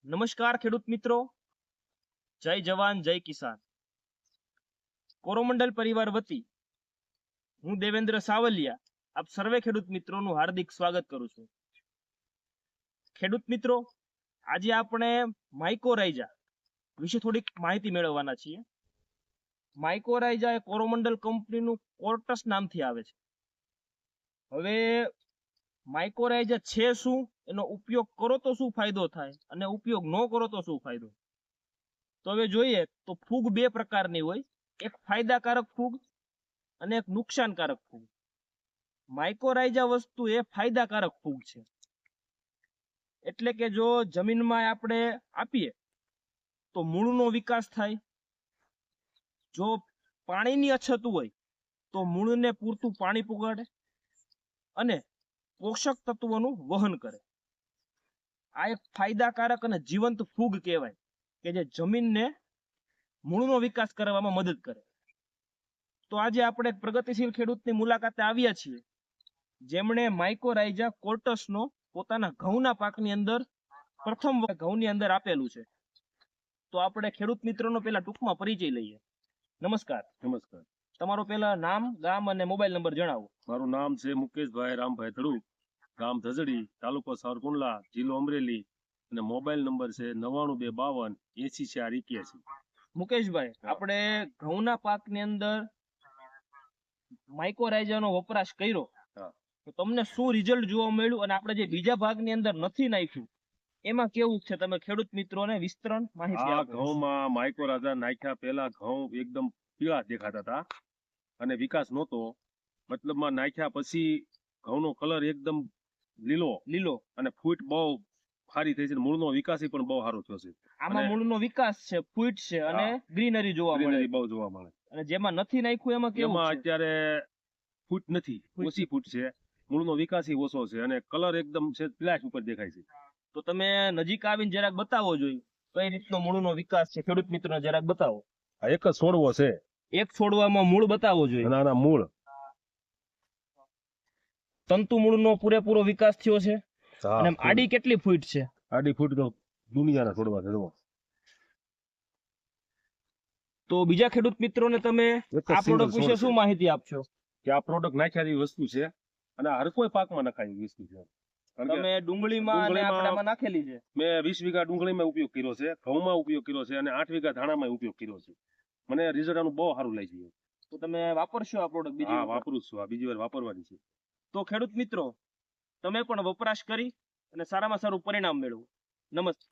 નમસ્કાર ખેડૂત મિત્રો, જય જવાન જય કિસાન. કોરોમંડલ પરિવાર વતી હું દેવેન્દ્ર સાવલિયા આપ સર્વે ખેડૂત મિત્રોનું હાર્દિક સ્વાગત કરું છું. ખેડૂત મિત્રો, આજે આપણે માઇકોરાઇઝા વિશે થોડીક માહિતી મેળવવાના છીએ. માઇકોરાઇઝા એ કોરોમંડલ કંપનીનું કોર્ટસ નામથી આવે છે. હવે માઇકોરાઇઝા છે શું, એનો ઉપયોગ કરો તો શું ફાયદો થાય અને ઉપયોગ ન કરો તો શું ફાયદો. તો હવે જોઈએ તો ફૂગ બે પ્રકારની હોય, એક ફાયદાકારક ફૂગ અને એક નુકસાનકારક ફૂગ. માઇકોરાઇઝા વસ્તુ એ ફાયદાકારક ફૂગ છે, એટલે કે જો જમીનમાં આપણે આપીએ તો મૂળનો વિકાસ થાય. જો પાણીની અછત હોય તો મૂળને પૂરતું પાણી પુગાડે અને પોષક તત્વોનું વહન કરે. આ એક ફાયદાકારક અને જીવંત ફૂગ કહેવાય કે જે જમીનને મૂળનો વિકાસ કરવામાં મદદ કરે. તો આજે આપણે એક પ્રગતિશીલ ખેડૂતની મુલાકાતે આવ્યા છીએ, જેમણે માઇકોરાઇઝા કોર્ટસનો પોતાના ઘઉંના પાકની અંદર પ્રથમ ઘઉંની અંદર આપેલું છે. તો આપણે ખેડૂત મિત્રોનો પહેલા ટૂંકમાં પરિચય લઈએ. નમસ્કાર. નમસ્કાર. તમારો પહેલા નામ, ગામ અને મોબાઈલ નંબર જણાવો. મારું નામ છે મુકેશભાઈ રામભાઈ ધડુક, ગામ ધજડી, તાલુકો સાવરકુંડલા, જિલ્લો અમરેલી, અને મોબાઈલ નંબર છે 9925 80 4 81. મુકેશભાઈ, આપણે ઘઉંના પાકની અંદર માઇકોરાઇઝાનો વપરાશ કર્યો, તો તમને શું રિઝલ્ટ જોવા મળ્યું અને આપણે જે બીજા ભાગની અંદર નથી નાખ્યું એમાં કેવું છે, તમે ખેડૂત મિત્રોને વિસ્તરણ માહિતી આ આપો. ઘઉંમાં માઇકોરાઇઝા નાખ્યા પહેલા ઘઉં એકદમ પીળા દેખાતા હતા અને વિકાસ નહોતો. મતલબમાં નાખ્યા પછી ઘઉંનો કલર એકદમ લીલો અને ફૂટ બહુ સારી થઈ છે. મૂળનો વિકાસ પણ બહુ સારો થયો છે. આમાં મૂળનો વિકાસ છે, ફૂટ છે અને ગ્રીનરી જોવા મળે. બહુ જોવા મળે. અને જેમાં નથી નાખ્યું એમાં કેવું છે? અત્યારે ફૂટ નથી, ઓછી ફૂટ છે, મૂળનો વિકાસ ઓછો છે અને કલર એકદમ છે ફ્લેશ ઉપર દેખાય છે. તો તમે નજીક આવીને જરાક બતાવો જોઈએ કઈ રીતનો મૂળનો વિકાસ છે, ખેડૂત મિત્રોને જરાક બતાવો. આ એક જ છોડવો છે, એક છોડવામાં મૂળ બતાવવો જોઈએ. નાના મૂળ, તંતુ મૂળનો પૂરેપૂરો વિકાસ થયો છે. અને આડી કેટલી ફૂટ છે? આડી ફૂટ તો દુનિયાના છોડવા છે. તો બીજા ખેડૂત મિત્રોને તમે આ પ્રોડક્ટ વિશે શું માહિતી આપશો? કે આ પ્રોડક્ટ નાખ્યા જેવી વસ્તુ છે અને હર કોઈ પાકમાં નખાય એવી વસ્તુ છે. તમે ડુંગળીમાં અને આપણામાં નાખેલી છે. મેં 20 વીઘા ડુંગળીમાં ઉપયોગ કર્યો છે, ઘઉંમાં ઉપયોગ કર્યો છે અને 8 વીઘા ધાણામાં ઉપયોગ કર્યો છે. મને રિઝલ્ટ આનું બહુ સારું લાગ્યું. તો તમે વાપરશો આ પ્રોડક્ટ બીજી? હા, વાપરું છું. આ બીજી વાર વાપરવાની છે. તો ખેડૂત મિત્રો, તમે પણ વપરાશ કરી અને સારામાં સારું પરિણામ મેળવો. નમસ્તે.